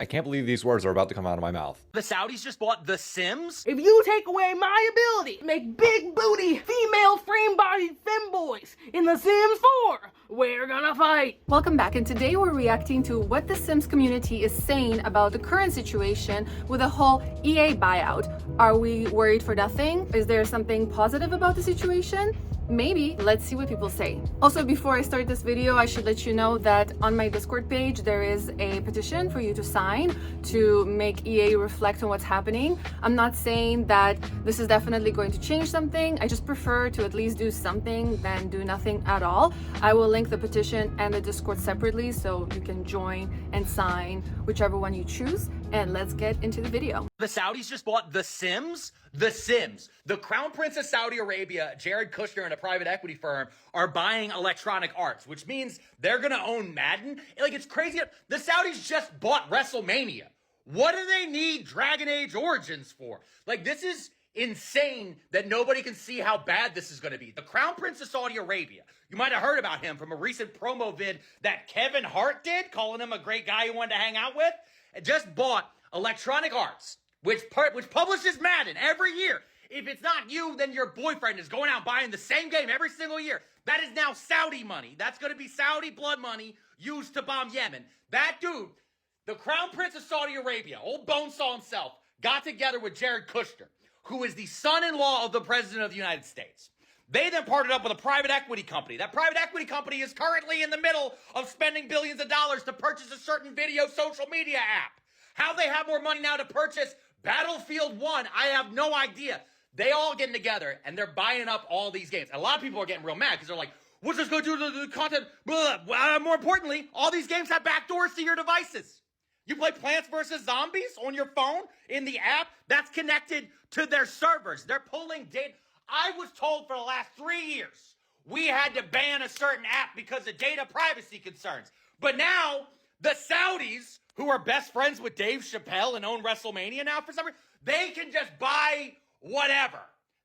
I can't believe these words are about to come out of my mouth. The Saudis just bought The Sims? If you take away my ability to make big booty, female frame-bodied femboys in The Sims 4, we're gonna fight. Welcome back, and today we're reacting to what the Sims community is saying about the current situation with the whole EA buyout. Are we worried for nothing? Is there something positive about the situation? Maybe. Let's see what people say. Also, before I start this video, I should let you know that on my Discord page there is a petition for you to sign to make EA reflect on what's happening. I'm not saying that this is definitely going to change something. I just prefer to at least do something than do nothing at all. I will link the petition and the Discord separately so you can join and sign whichever one you choose. And let's get into the video. The Saudis just bought The Sims? The Sims. The Crown Prince of Saudi Arabia, Jared Kushner, and a private equity firm are buying Electronic Arts, which means they're gonna own Madden. Like, it's crazy. The Saudis just bought WrestleMania. What do they need Dragon Age Origins for? Like, this is insane that nobody can see how bad this is gonna be. The Crown Prince of Saudi Arabia, you might have heard about him from a recent promo vid that Kevin Hart did, calling him a great guy you wanted to hang out with, just bought Electronic Arts, which publishes Madden every year. If it's not you, then your boyfriend is going out buying the same game every single year. That is now Saudi money. That's going to be Saudi blood money used to bomb Yemen. That dude, the Crown Prince of Saudi Arabia, old Bonesaw himself, got together with Jared Kushner, who is the son-in-law of the President of the United States. They then partnered up with a private equity company. That private equity company is currently in the middle of spending billions of dollars to purchase a certain video social media app. How they have more money now to purchase Battlefield 1, I have no idea. They all getting together, and they're buying up all these games. And a lot of people are getting real mad because they're like, what's this going to do to the content? More importantly, all these games have backdoors to your devices. You play Plants vs. Zombies on your phone in the app, that's connected to their servers. They're pulling data. I was told for the last 3 years, we had to ban a certain app because of data privacy concerns. But now, the Saudis, who are best friends with Dave Chappelle and own WrestleMania now for some reason, they can just buy whatever.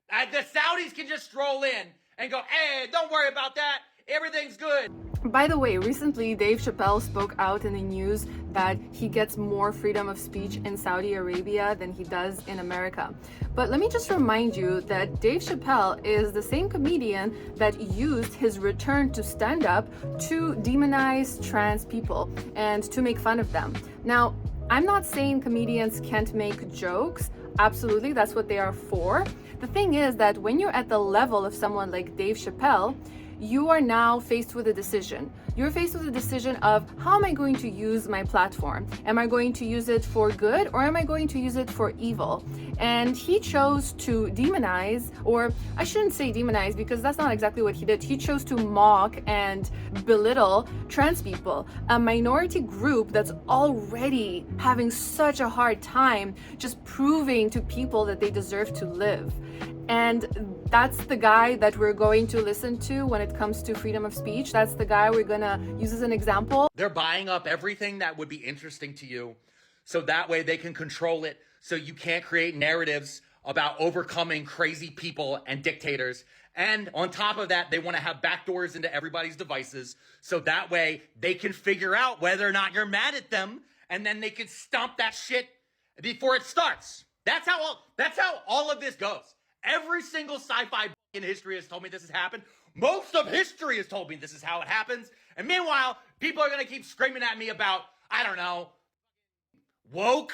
The Saudis can just stroll in and go, hey, don't worry about that. Everything's good. By the way, recently Dave Chappelle spoke out in the news that he gets more freedom of speech in Saudi Arabia than he does in America. But let me just remind you that Dave Chappelle is the same comedian that used his return to stand-up to demonize trans people and to make fun of them. Now, I'm not saying comedians can't make jokes. Absolutely, that's what they are for. The thing is that when you're at the level of someone like Dave Chappelle, you are now faced with a decision. You're faced with a decision of, how am I going to use my platform? Am I going to use it for good, or am I going to use it for evil? And he chose to demonize, or I shouldn't say demonize because that's not exactly what he did. He chose to mock and belittle trans people, a minority group that's already having such a hard time just proving to people that they deserve to live. And that's the guy that we're going to listen to when it comes to freedom of speech. That's the guy we're gonna use as an example. They're buying up everything that would be interesting to you, so that way they can control it, so you can't create narratives about overcoming crazy people and dictators. And on top of that, they want to have backdoors into everybody's devices, so that way they can figure out whether or not you're mad at them, and then they can stomp that shit before it starts. That's how all of this goes. Every single sci-fi in history has told me this has happened. Most of history has told me this is how it happens. And meanwhile, people are going to keep screaming at me about, I don't know, woke.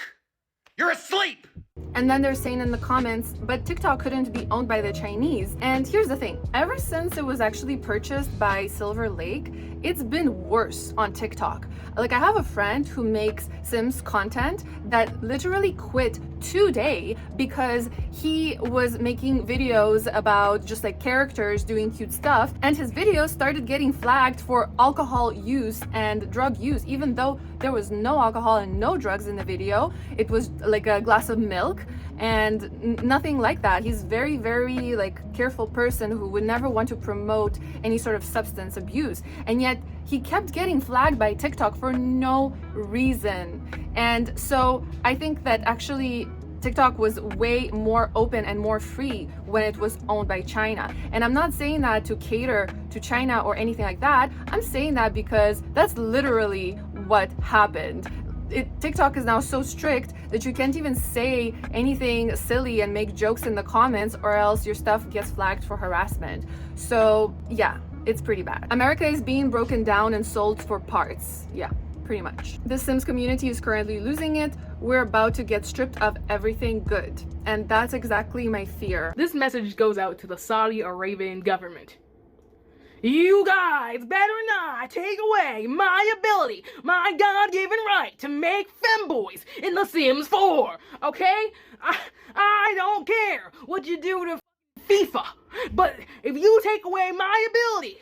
You're asleep. And then they're saying in the comments, but TikTok couldn't be owned by the Chinese. And here's the thing, ever since it was actually purchased by Silver Lake, it's been worse on TikTok. Like, I have a friend who makes Sims content that literally quit today because he was making videos about just like characters doing cute stuff, and his videos started getting flagged for alcohol use and drug use, even though there was no alcohol and no drugs in the video. It was like a glass of milk and nothing like that. He's very, very like careful person who would never want to promote any sort of substance abuse, and yet he kept getting flagged by TikTok for no reason. And so I think that actually TikTok was way more open and more free when it was owned by China. And I'm not saying that to cater to China or anything like that. I'm saying that because that's literally what happened. TikTok is now so strict that you can't even say anything silly and make jokes in the comments, or else your stuff gets flagged for harassment. So yeah, it's pretty bad. America is being broken down and sold for parts. Yeah, pretty much. The Sims community is currently losing it. We're about to get stripped of everything good. And that's exactly my fear. This message goes out to the Saudi Arabian government. You guys better not take away my ability, my God-given right to make femboys in The Sims 4, okay? I don't care what you do to FIFA, but if you take away my ability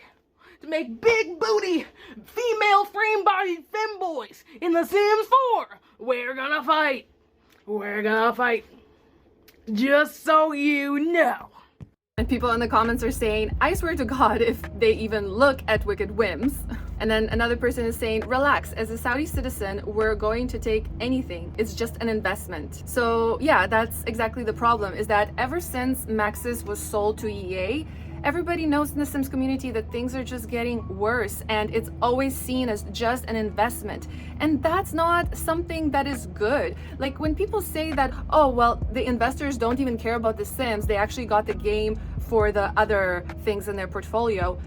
to make big booty, female frame-bodied femboys in The Sims 4, we're gonna fight. We're gonna fight. Just so you know. And people in the comments are saying, I swear to God, if they even look at Wicked Whims. And then another person is saying, relax, as a Saudi citizen, we're going to take anything. It's just an investment. So yeah, that's exactly the problem, is that ever since Maxis was sold to EA, everybody knows in the Sims community that things are just getting worse, and it's always seen as just an investment. And that's not something that is good. Like when people say that, oh, well, the investors don't even care about the Sims, they actually got the game for the other things in their portfolio.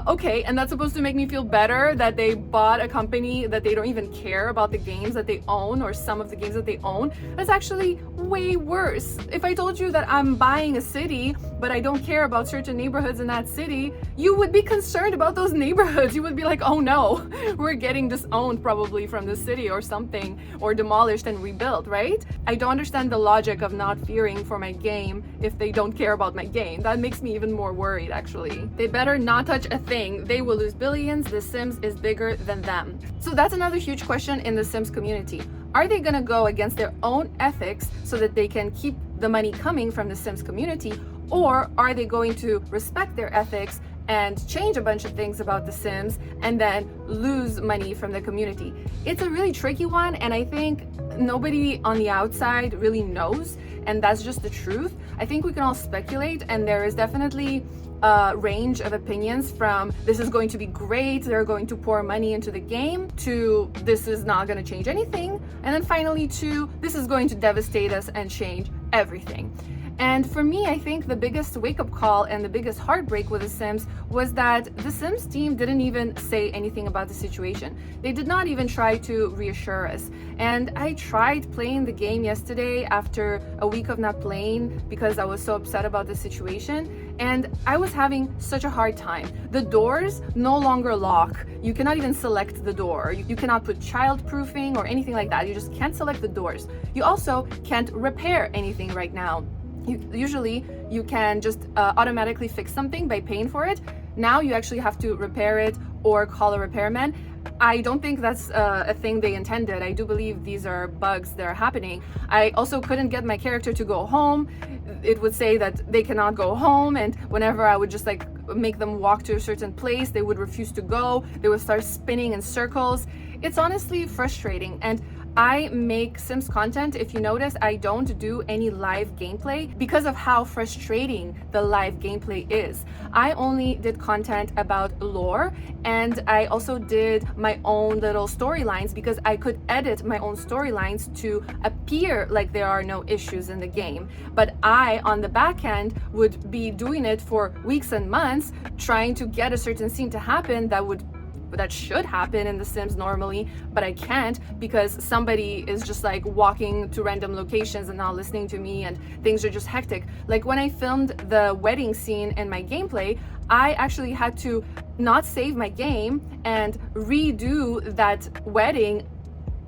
Okay, and that's supposed to make me feel better that they bought a company that they don't even care about the games that they own, or some of the games that they own. That's actually way worse. If I told you that I'm buying a city, but I don't care about certain neighborhoods in that city, you would be concerned about those neighborhoods. You would be like, oh no, we're getting disowned probably from the city or something, or demolished and rebuilt, right? I don't understand the logic of not fearing for my game if they don't care about my game. That makes me even more worried, actually. They better not touch a thing. They will lose billions. The Sims is bigger than them. So that's another huge question in the Sims community. Are they gonna go against their own ethics so that they can keep the money coming from the Sims community? Or are they going to respect their ethics and change a bunch of things about the Sims and then lose money from the community? It's a really tricky one, and I think nobody on the outside really knows, and that's just the truth. I think we can all speculate, and there is definitely a range of opinions from this is going to be great, they're going to pour money into the game, to this is not going to change anything, and then finally to this is going to devastate us and change everything. And for me, I think the biggest wake-up call and the biggest heartbreak with The Sims was that the Sims team didn't even say anything about the situation. They did not even try to reassure us. And I tried playing the game yesterday after a week of not playing because I was so upset about the situation, and I was having such a hard time. The doors no longer lock. You cannot even select the door. You cannot put child-proofing or anything like that. You just can't select the doors. You also can't repair anything right now. Usually you can just automatically fix something by paying for it. Now you actually have to repair it or call a repairman. I don't think that's a thing they intended. I do believe these are bugs that are happening. I also couldn't get my character to go home. It would say that they cannot go home, and whenever I would just like make them walk to a certain place, they would refuse to go. They would start spinning in circles. It's honestly frustrating, and I make Sims content. If you notice, I don't do any live gameplay because of how frustrating the live gameplay is. I only did content about lore, and I also did my own little storylines because I could edit my own storylines to appear like there are no issues in the game. But I, on the back end, would be doing it for weeks and months, trying to get a certain scene to happen that should happen in The Sims normally, but I can't because somebody is just like walking to random locations and not listening to me, and things are just hectic. Like when I filmed the wedding scene in my gameplay, I actually had to not save my game and redo that wedding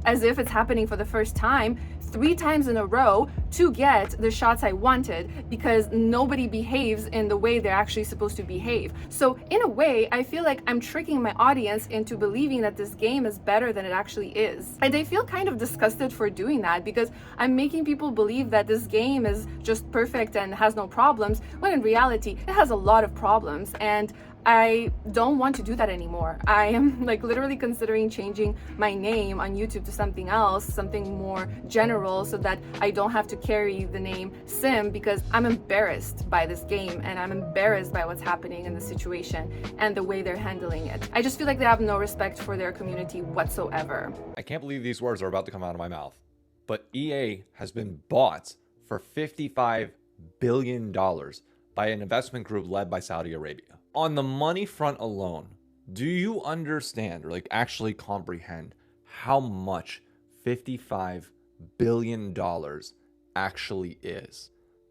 as if it's happening for the first time 3 times in a row to get the shots I wanted, because nobody behaves in the way they're actually supposed to behave. So in a way, I feel like I'm tricking my audience into believing that this game is better than it actually is. And I feel kind of disgusted for doing that, because I'm making people believe that this game is just perfect and has no problems, when in reality, it has a lot of problems. And I don't want to do that anymore. I am like literally considering changing my name on YouTube to something else, something more general, so that I don't have to carry the name Sim, because I'm embarrassed by this game and I'm embarrassed by what's happening in the situation and the way they're handling it. I just feel like they have no respect for their community whatsoever. I can't believe these words are about to come out of my mouth, but EA has been bought for $55 billion by an investment group led by Saudi Arabia. On the money front alone, do you understand or like actually comprehend how much $55 billion actually is?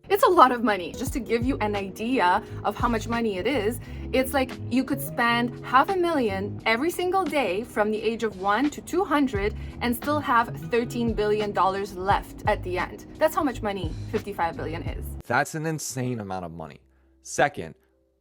It's a lot of money. Just to give you an idea of how much money it is, it's like you could spend $500,000 every single day from the age of 1 to 200 and still have $13 billion left at the end. That's how much money 55 billion is. That's an insane amount of money. Second,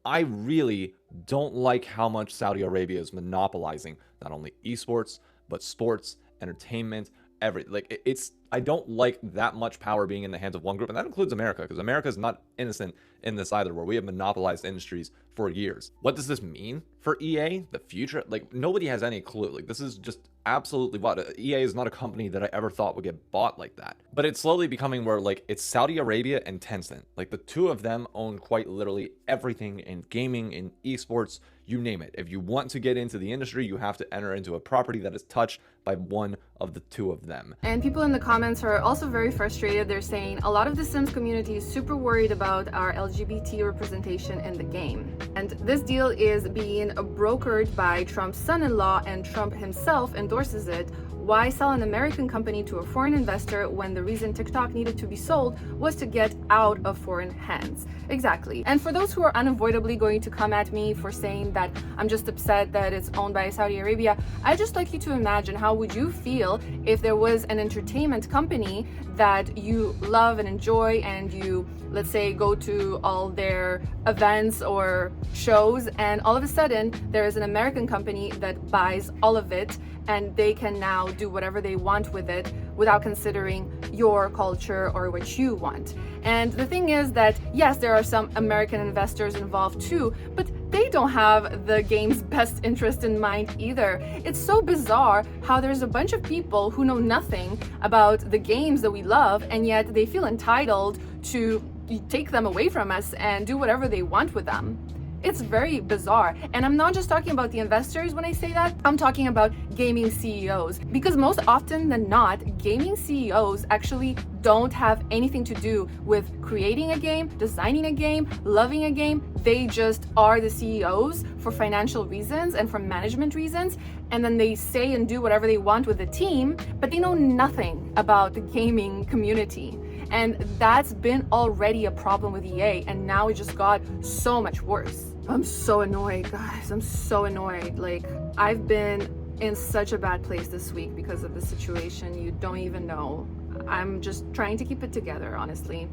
I really don't like how much Saudi Arabia is monopolizing not only esports, but sports, entertainment, I don't like that much power being in the hands of one group, and that includes America, because America is not innocent in this either, where we have monopolized industries for years. What does this mean for EA? The future? Like, nobody has any clue. Like, this is just absolutely what EA is not a company that I ever thought would get bought like that. But it's slowly becoming where, like, it's Saudi Arabia and Tencent. Like, the two of them own quite literally everything in gaming, in esports, you name it. If you want to get into the industry, you have to enter into a property that is touched by one of the two of them. And people in the comments are also very frustrated. They're saying a lot of the Sims community is super worried about our LGBT representation in the game. And this deal is being brokered by Trump's son-in-law, and Trump himself endorses it. Why sell an American company to a foreign investor when the reason TikTok needed to be sold was to get out of foreign hands? Exactly. And for those who are unavoidably going to come at me for saying that I'm just upset that it's owned by Saudi Arabia, I'd just like you to imagine how would you feel if there was an entertainment company that you love and enjoy, and you, let's say, go to all their events or shows, and all of a sudden there is an American company that buys all of it, and they can now do whatever they want with it without considering your culture or what you want. And the thing is that, yes, there are some American investors involved too, but they don't have the game's best interest in mind either. It's so bizarre how there's a bunch of people who know nothing about the games that we love, and yet they feel entitled to take them away from us and do whatever they want with them. It's very bizarre. And I'm not just talking about the investors when I say that, I'm talking about gaming CEOs. Because most often than not, gaming CEOs actually don't have anything to do with creating a game, designing a game, loving a game. They just are the CEOs for financial reasons and for management reasons. And then they say and do whatever they want with the team, but they know nothing about the gaming community. And that's been already a problem with EA, and now it just got so much worse. I'm so annoyed, guys. I'm so annoyed. Like, I've been in such a bad place this week because of the situation. You don't even know. I'm just trying to keep it together, honestly.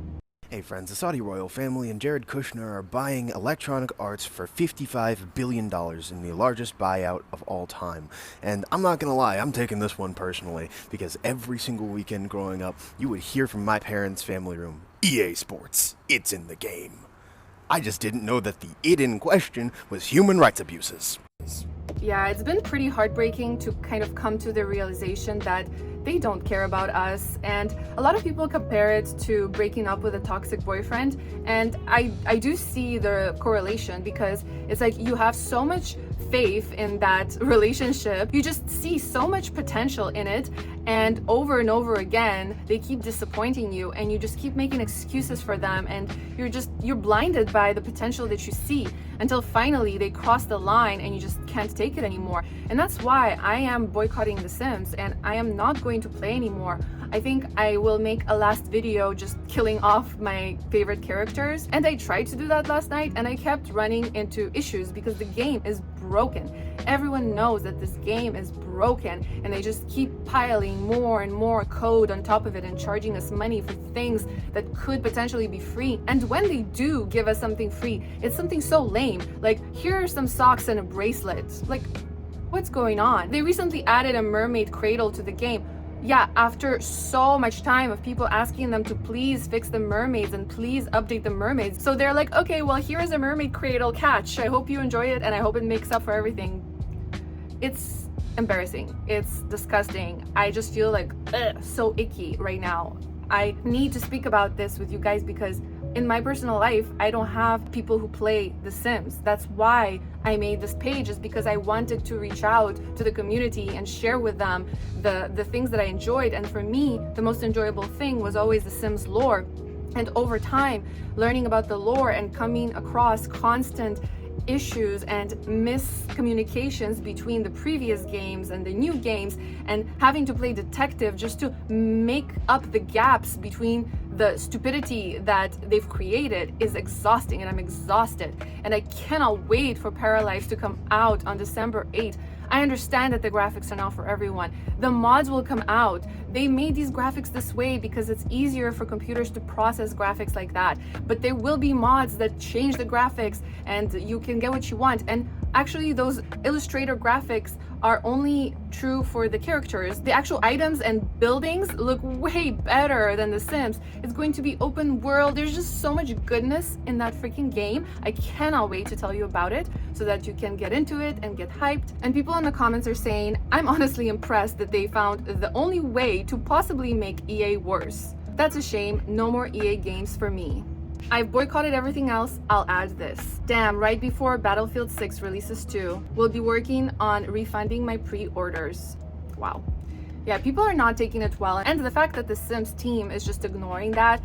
Hey friends, the Saudi royal family and Jared Kushner are buying Electronic Arts for $55 billion in the largest buyout of all time. And I'm not gonna lie, I'm taking this one personally, because every single weekend growing up, you would hear from my parents' family room, EA Sports, it's in the game. I just didn't know that the it in question was human rights abuses. Yeah, it's been pretty heartbreaking to kind of come to the realization that they don't care about us, and a lot of people compare it to breaking up with a toxic boyfriend, and I do see the correlation, because it's like you have so much faith in that relationship, you just see so much potential in it, and over again they keep disappointing you, and you just keep making excuses for them, and you're blinded by the potential that you see until finally they cross the line and you just can't take it anymore. And that's why I am boycotting The Sims, and I am not going to play anymore. I think I will make a last video just killing off my favorite characters, and I tried to do that last night and I kept running into issues because the game is broken. Everyone knows that this game is broken, and they just keep piling more and more code on top of it and charging us money for things that could potentially be free. And when they do give us something free, it's something so lame, like here are some socks and a bracelet. Like, what's going on? They recently added a mermaid cradle to the game. Yeah, after so much time of people asking them to please fix the mermaids and please update the mermaids. So they're like, okay, well, here is a mermaid cradle catch. I hope you enjoy it and I hope it makes up for everything. It's embarrassing. It's disgusting. I just feel like so icky right now. I need to speak about this with you guys because in my personal life, I don't have people who play The Sims. That's why I made this page, is because I wanted to reach out to the community and share with them the things that I enjoyed. And for me, the most enjoyable thing was always The Sims lore. And over time, learning about the lore and coming across constant issues and miscommunications between the previous games and the new games, and having to play detective just to make up the gaps between the stupidity that they've created is exhausting, and I'm exhausted. And I cannot wait for Paralives to come out on December 8th. I understand that the graphics are not for everyone. The mods will come out. They made these graphics this way because it's easier for computers to process graphics like that. But there will be mods that change the graphics and you can get what you want. And actually those Illustrator graphics are only true for the characters. The actual items and buildings look way better than The Sims. It's going to be open world. There's just so much goodness in that freaking game. I cannot wait to tell you about it so that you can get into it and get hyped. And people in the comments are saying, I'm honestly impressed that they found the only way to possibly make EA worse. That's a shame. No more EA games for me. I've boycotted everything else, I'll add this. Damn, right before Battlefield 6 releases too. We'll be working on refunding my pre-orders. Wow. Yeah, people are not taking it well, and the fact that the Sims team is just ignoring that.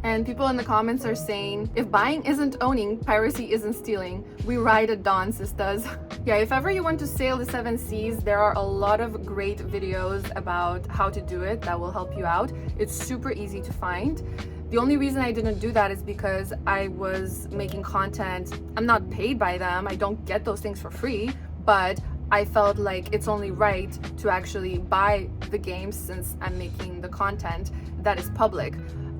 And people in the comments are saying, if buying isn't owning, piracy isn't stealing. We ride at dawn, sisters. Yeah, if ever you want to sail the 7 seas, there are a lot of great videos about how to do it that will help you out. It's super easy to find. The only reason I didn't do that is because I was making content. I'm not paid by them. I don't get those things for free, but I felt like it's only right to actually buy the games since I'm making the content that is public.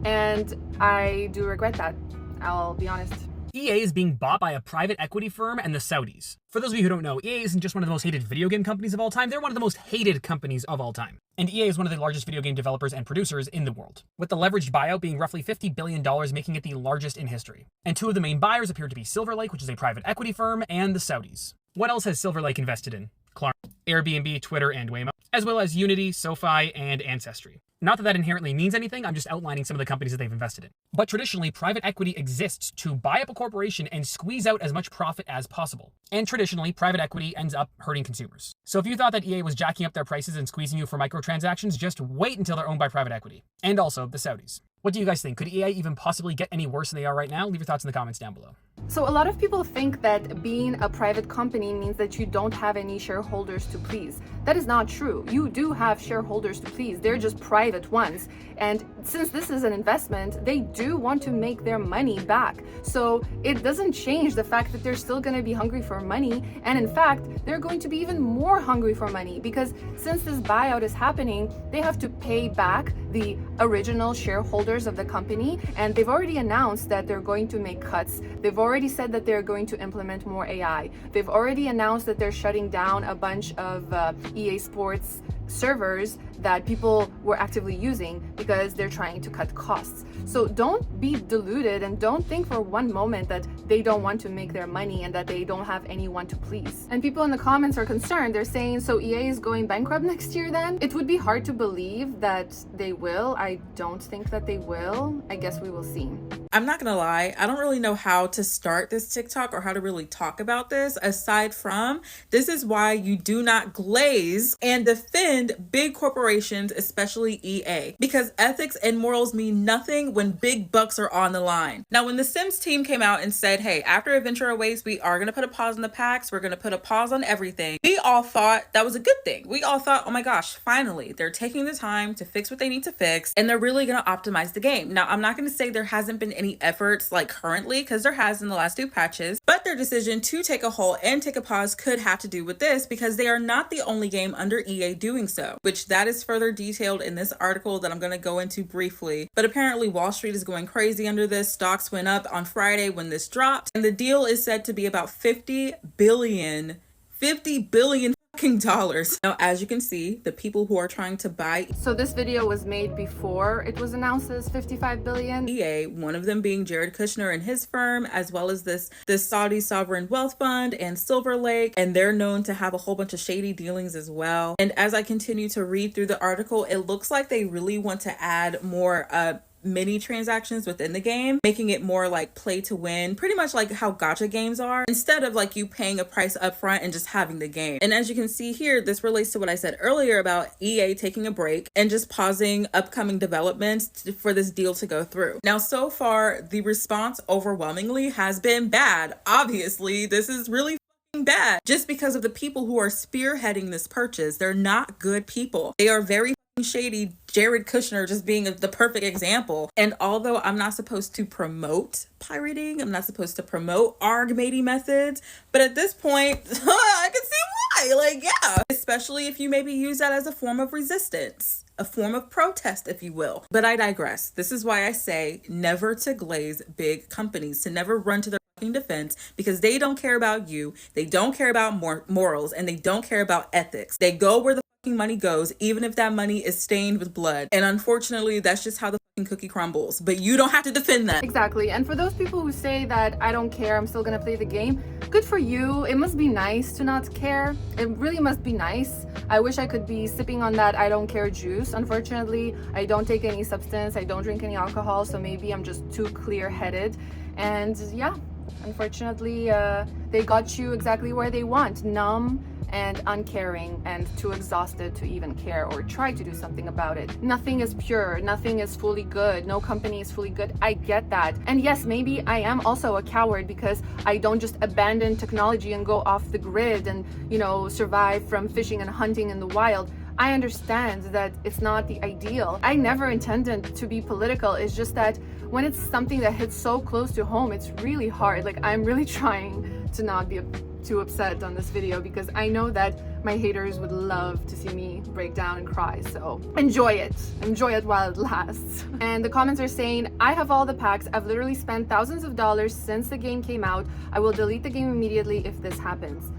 And I do regret that, I'll be honest. EA is being bought by a private equity firm and the Saudis. For those of you who don't know, EA isn't just one of the most hated video game companies of all time, they're one of the most hated companies of all time. And EA is one of the largest video game developers and producers in the world, with the leveraged buyout being roughly $50 billion, making it the largest in history. And two of the main buyers appear to be Silver Lake, which is a private equity firm, and the Saudis. What else has Silver Lake invested in? Klarna, Airbnb, Twitter, and Waymo, as well as Unity, SoFi, and Ancestry. Not that that inherently means anything, I'm just outlining some of the companies that they've invested in. But traditionally, private equity exists to buy up a corporation and squeeze out as much profit as possible. And traditionally, private equity ends up hurting consumers. So if you thought that EA was jacking up their prices and squeezing you for microtransactions, just wait until they're owned by private equity. And also the Saudis. What do you guys think? Could EA even possibly get any worse than they are right now? Leave your thoughts in the comments down below. So a lot of people think that being a private company means that you don't have any shareholders to please. That is not true. You do have shareholders to please. They're just private ones. And since this is an investment, they do want to make their money back. So it doesn't change the fact that they're still going to be hungry for money. And in fact, they're going to be even more hungry for money because since this buyout is happening, they have to pay back the original shareholders of the company. And they've already announced that they're going to make cuts. They've already said that they're going to implement more AI. They've already announced that they're shutting down a bunch of EA Sports servers that people were actively using because they're trying to cut costs. So don't be deluded and don't think for one moment that they don't want to make their money and that they don't have anyone to please. And people in the comments are concerned. They're saying, so EA is going bankrupt next year then? It would be hard to believe that they will. I don't think that they will. I guess we will see. I'm not gonna lie, I don't really know how to start this TikTok or how to really talk about this aside from this is why you do not glaze and defend big corporations, especially EA, because ethics and morals mean nothing when big bucks are on the line. Now, when the Sims team came out and said, hey, after Adventure Awaits, we are gonna put a pause on the packs, we're gonna put a pause on everything, we all thought that was a good thing. We all thought, oh my gosh, finally, they're taking the time to fix what they need to fix and they're really gonna optimize the game. Now, I'm not gonna say there hasn't been any efforts like currently, because there has in the last 2 patches, but their decision to take a halt and take a pause could have to do with this, because they are not the only game under EA doing so, which that is further detailed in this article that I'm going to go into briefly. But apparently Wall Street is going crazy under this. Stocks went up on Friday when this dropped, and the deal is said to be about $50 billion fucking dollars. Now, as you can see, the people who are trying to buy, So this video was made before it was announced as 55 billion. EA, one of them being Jared Kushner and his firm, as well as this Saudi Sovereign Wealth Fund and Silver Lake, and they're known to have a whole bunch of shady dealings as well. And as I continue to read through the article, it looks like they really want to add more mini transactions within the game, making it more like play to win, pretty much like how gacha games are, instead of like you paying a price up front and just having the game. And as you can see here, this relates to what I said earlier about EA taking a break and just pausing upcoming developments for this deal to go through. Now, so far, the response overwhelmingly has been bad. Obviously, this is really bad just because of the people who are spearheading this purchase. They're not good people. They are very shady. Jared Kushner just being the perfect example. And although I'm not supposed to promote pirating, I'm not supposed to promote ARG baiting methods, but at this point, I can see why. Like, yeah, especially if you maybe use that as a form of resistance, a form of protest, if you will. But I digress. This is why I say never to glaze big companies, to never run to their defense, because they don't care about you, they don't care about morals, and they don't care about ethics. They go where the money goes, even if that money is stained with blood. And unfortunately, that's just how the cookie crumbles. But you don't have to defend them. Exactly. And for those people who say that I don't care, I'm still gonna play the game, good for you. It must be nice to not care. It really must be nice. I wish I could be sipping on that I don't care juice. Unfortunately, I don't take any substance, I don't drink any alcohol, so maybe I'm just too clear-headed. And yeah, unfortunately, they got you exactly where they want, numb and uncaring and too exhausted to even care or try to do something about it. Nothing is pure, nothing is fully good, no company is fully good. I get that. And yes, maybe I am also a coward because I don't just abandon technology and go off the grid and, you know, survive from fishing and hunting in the wild. I understand that it's not the ideal. I never intended to be political. It's just that when it's something that hits so close to home, it's really hard. Like, I'm really trying to not be too upset on this video because I know that my haters would love to see me break down and cry. So enjoy it while it lasts. And the comments are saying, I have all the packs. I've literally spent thousands of dollars since the game came out. I will delete the game immediately if this happens.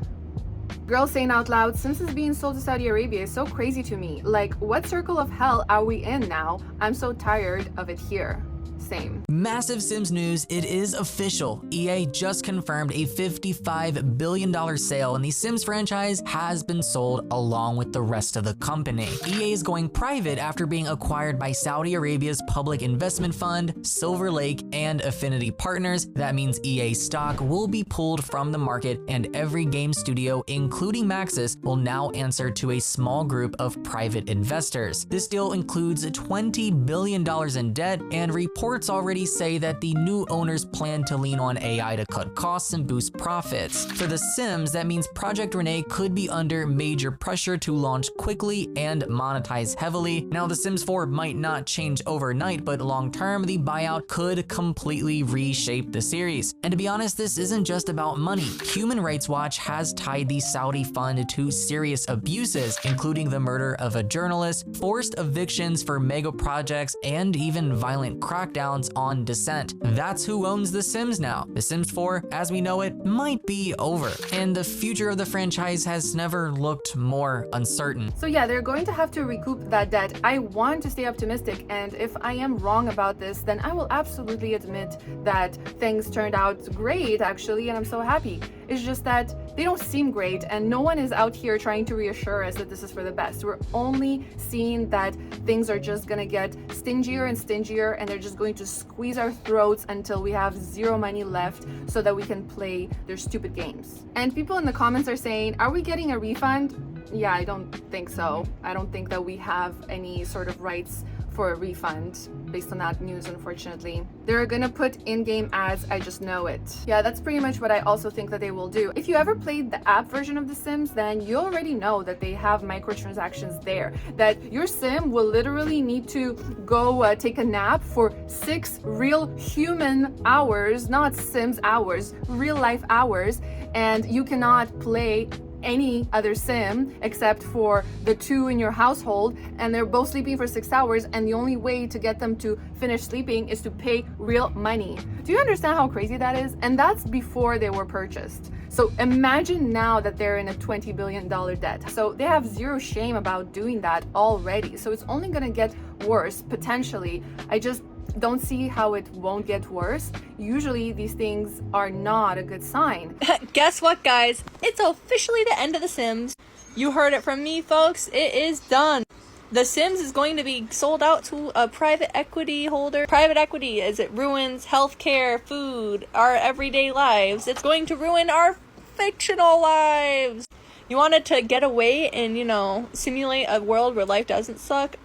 Girl saying out loud, Sims is being sold to Saudi Arabia is so crazy to me. Like, what circle of hell are we in now? I'm so tired of it here. Same. Massive Sims news, it is official. EA just confirmed a $55 billion sale and the Sims franchise has been sold along with the rest of the company. EA is going private after being acquired by Saudi Arabia's public investment fund, Silver Lake, and Affinity Partners. That means EA stock will be pulled from the market and every game studio, including Maxis, will now answer to a small group of private investors. This deal includes $20 billion in debt, and reports already say that the new owners plan to lean on AI to cut costs and boost profits. For The Sims, that means Project Renee could be under major pressure to launch quickly and monetize heavily. Now, The Sims 4 might not change overnight, but long term, the buyout could completely reshape the series. And to be honest, this isn't just about money. Human Rights Watch has tied the Saudi fund to serious abuses, including the murder of a journalist, forced evictions for mega projects, and even violent crackdowns on dissent. That's who owns The Sims now. The Sims 4, as we know it, might be over, and the future of the franchise has never looked more uncertain. So yeah, they're going to have to recoup that debt. I want to stay optimistic, and if I am wrong about this, then I will absolutely admit that things turned out great, actually, and I'm so happy. It's just that they don't seem great, and no one is out here trying to reassure us that this is for the best. We're only seeing that things are just gonna get stingier and stingier, and they're just going to squeeze our throats until we have zero money left so that we can play their stupid games. And people in the comments are saying, are we getting a refund? Yeah, I don't think so. I don't think that we have any sort of rights for a refund based on that news, unfortunately. They're gonna put in-game ads, I just know it. Yeah, that's pretty much what I also think that they will do. If you ever played the app version of The Sims, then you already know that they have microtransactions there, that your sim will literally need to go take a nap for 6 real human hours, not Sims hours, real life hours, and you cannot play any other sim except for the 2 in your household, and they're both sleeping for 6 hours, and the only way to get them to finish sleeping is to pay real money. Do you understand how crazy that is? And that's before they were purchased. So imagine now that they're in a $20 billion debt. So they have zero shame about doing that already. So it's only gonna get worse, potentially. I just don't see how it won't get worse. Usually these things are not a good sign. Guess what, guys? It's officially the end of The Sims. You heard it from me, folks. It is done. The Sims is going to be sold out to a private equity holder. Private equity, as it ruins healthcare, food, our everyday lives. It's going to ruin our fictional lives. You wanted to get away and, you know, simulate a world where life doesn't suck?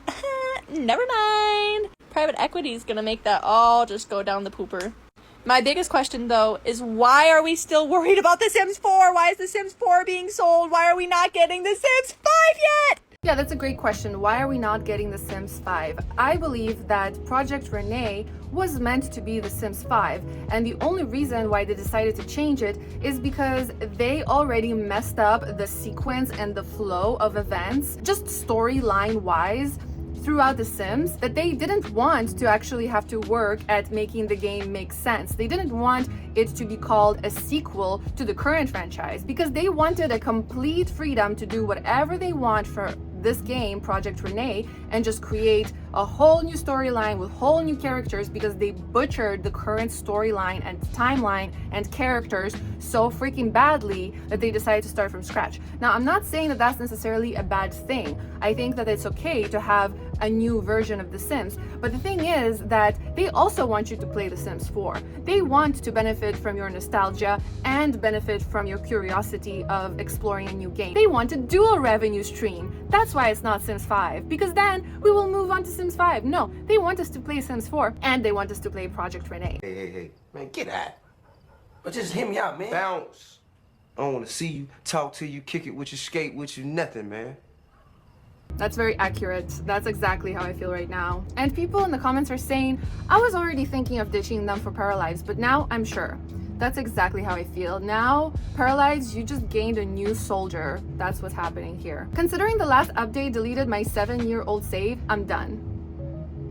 Never mind. Private equity is gonna make that all just go down the pooper. My biggest question, though, is why are we still worried about The Sims 4? Why is The Sims 4 being sold? Why are we not getting The Sims 5 yet? Yeah, that's a great question. Why are we not getting The Sims 5? I believe that Project Renee was meant to be The Sims 5, and the only reason why they decided to change it is because they already messed up the sequence and the flow of events, just storyline wise, throughout The Sims, that they didn't want to actually have to work at making the game make sense. They didn't want it to be called a sequel to the current franchise because they wanted a complete freedom to do whatever they want for this game, Project Renee, and just create a whole new storyline with whole new characters because they butchered the current storyline and timeline and characters so freaking badly that they decided to start from scratch. Now, I'm not saying that that's necessarily a bad thing. I think that it's okay to have a new version of The Sims, but the thing is that they also want you to play The Sims 4. They want to benefit from your nostalgia and benefit from your curiosity of exploring a new game. They want a dual revenue stream. That's why it's not Sims 5, because then we will move on to Sims 5. No, they want us to play Sims 4, and they want us to play Project Renee. Hey, man, get out. But just hear me out, man. Bounce. I don't want to see you, talk to you, kick it with you, skate with you, nothing, man. That's very accurate. That's exactly how I feel right now. And people in the comments are saying, I was already thinking of ditching them for Paralyzed, but now I'm sure. That's exactly how I feel. Now, Paralyzed, you just gained a new soldier. That's what's happening here. Considering the last update deleted my 7-year-old save, I'm done.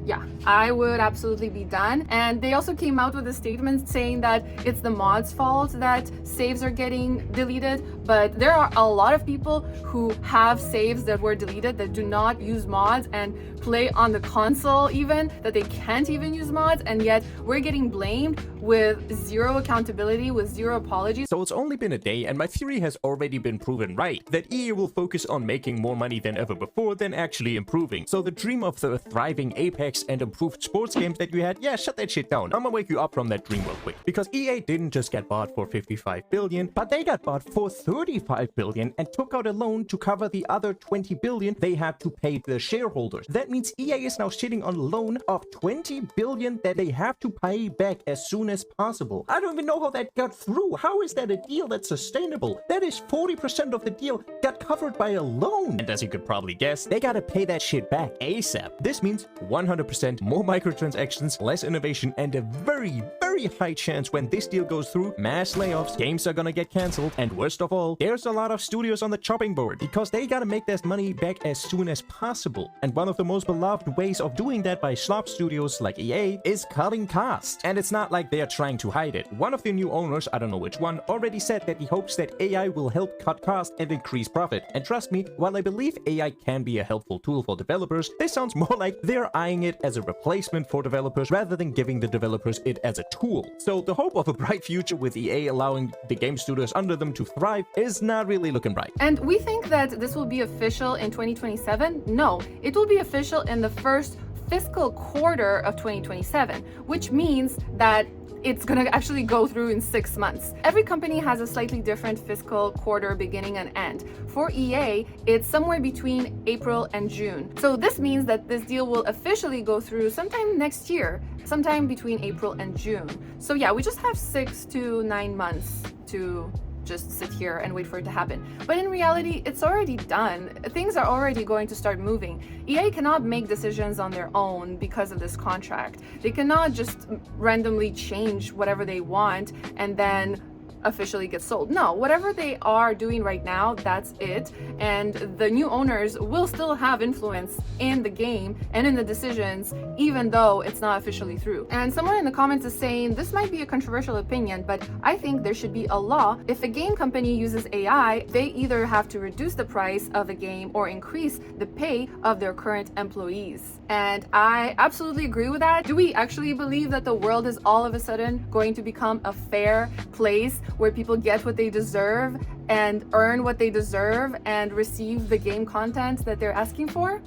Yeah, I would absolutely be done. And they also came out with a statement saying that it's the mod's fault that saves are getting deleted, but there are a lot of people who have saves that were deleted that do not use mods and play on the console even, that they can't even use mods, and yet we're getting blamed with zero accountability, with zero apologies. So it's only been a day and my theory has already been proven right, that EA will focus on making more money than ever before than actually improving. So the dream of the thriving Apex and improved sports games that you had, yeah, shut that shit down. I'm gonna wake you up from that dream real quick. Because EA didn't just get bought for 55 billion, but they got bought for 35 billion and took out a loan to cover the other 20 billion they had to pay the shareholders. That means EA is now sitting on a loan of 20 billion that they have to pay back as soon as possible. I don't even know how that got through. How is that a deal that's sustainable? That is 40% of the deal got covered by a loan. And as you could probably guess, they gotta pay that shit back ASAP. This means 100% more microtransactions, less innovation, and a very, very high chance when this deal goes through, mass layoffs, games are gonna get cancelled, and worst of all, there's a lot of studios on the chopping board because they gotta make their money back as soon as possible. And one of the most beloved ways of doing that by slop studios like EA is cutting costs. And it's not like they're trying to hide it. One of the new owners, I don't know which one, already said that he hopes that AI will help cut costs and increase profit. And trust me, while I believe AI can be a helpful tool for developers, this sounds more like they're eyeing it as a replacement for developers rather than giving the developers it as a tool. So the hope of a bright future with EA allowing the game studios under them to thrive is not really looking bright. And we think that this will be official in 2027. No, it will be official in the first fiscal quarter of 2027, which means that it's gonna actually go through in 6 months. Every company has a slightly different fiscal quarter beginning and end. For EA, it's somewhere between April and June. So this means that this deal will officially go through sometime next year, sometime between April and June. So yeah, we just have 6 to 9 months to just sit here and wait for it to happen. But in reality, it's already done. Things are already going to start moving. EA cannot make decisions on their own because of this contract. They cannot just randomly change whatever they want and then officially get sold. No, whatever they are doing right now, that's it. And the new owners will still have influence in the game and in the decisions, even though it's not officially through. And someone in the comments is saying, this might be a controversial opinion, but I think there should be a law. If a game company uses AI, they either have to reduce the price of the game or increase the pay of their current employees. And I absolutely agree with that. Do we actually believe that the world is all of a sudden going to become a fair place where people get what they deserve and earn what they deserve and receive the game content that they're asking for?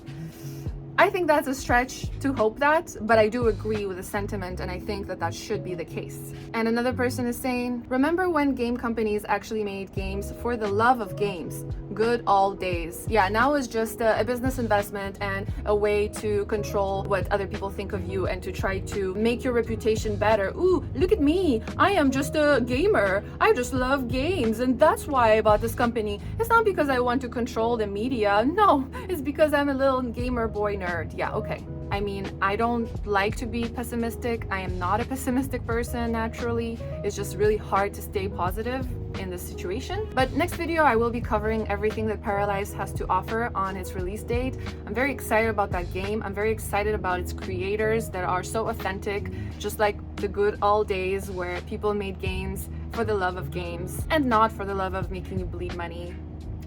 I think that's a stretch to hope that, but I do agree with the sentiment, and I think that that should be the case. And another person is saying, remember when game companies actually made games for the love of games? Good old days. Yeah, now it's just a business investment and a way to control what other people think of you and to try to make your reputation better. Ooh, look at me. I am just a gamer. I just love games, and that's why I bought this company. It's not because I want to control the media. No, it's because I'm a little gamer boy nerd. Yeah, okay. I mean, I don't like to be pessimistic. I am not a pessimistic person naturally. It's just really hard to stay positive in this situation. But next video, I will be covering everything that Paralyzed has to offer on its release date. I'm very excited about that game. I'm very excited about its creators that are so authentic, just like the good old days where people made games for the love of games and not for the love of making you bleed money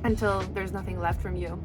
until there's nothing left from you.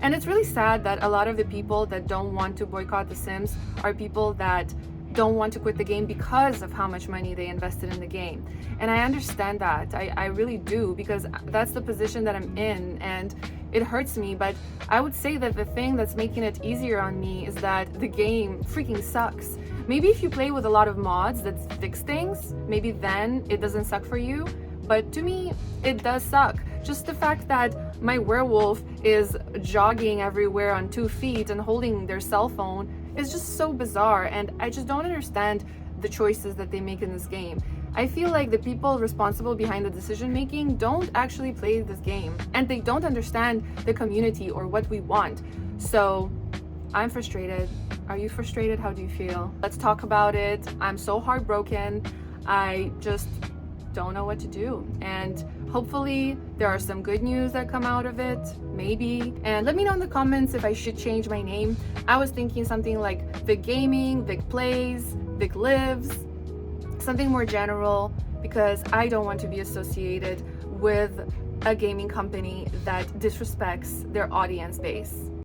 And it's really sad that a lot of the people that don't want to boycott The Sims are people that don't want to quit the game because of how much money they invested in the game. And I understand that. I really do, because that's the position that I'm in and it hurts me. But I would say that the thing that's making it easier on me is that the game freaking sucks. Maybe if you play with a lot of mods that fix things, maybe then it doesn't suck for you. But to me, it does suck. Just the fact that my werewolf is jogging everywhere on 2 feet and holding their cell phone is just so bizarre, and I just don't understand the choices that they make in this game. I feel like the people responsible behind the decision making don't actually play this game, and they don't understand the community or what we want. So I'm frustrated. Are you frustrated? How do you feel? Let's talk about it. I'm so heartbroken. I just don't know what to do, and hopefully there are some good news that come out of it, maybe. And let me know in the comments if I should change my name. I was thinking something like Vic Gaming, Vic Plays, Vic Lives, something more general, because I don't want to be associated with a gaming company that disrespects their audience base.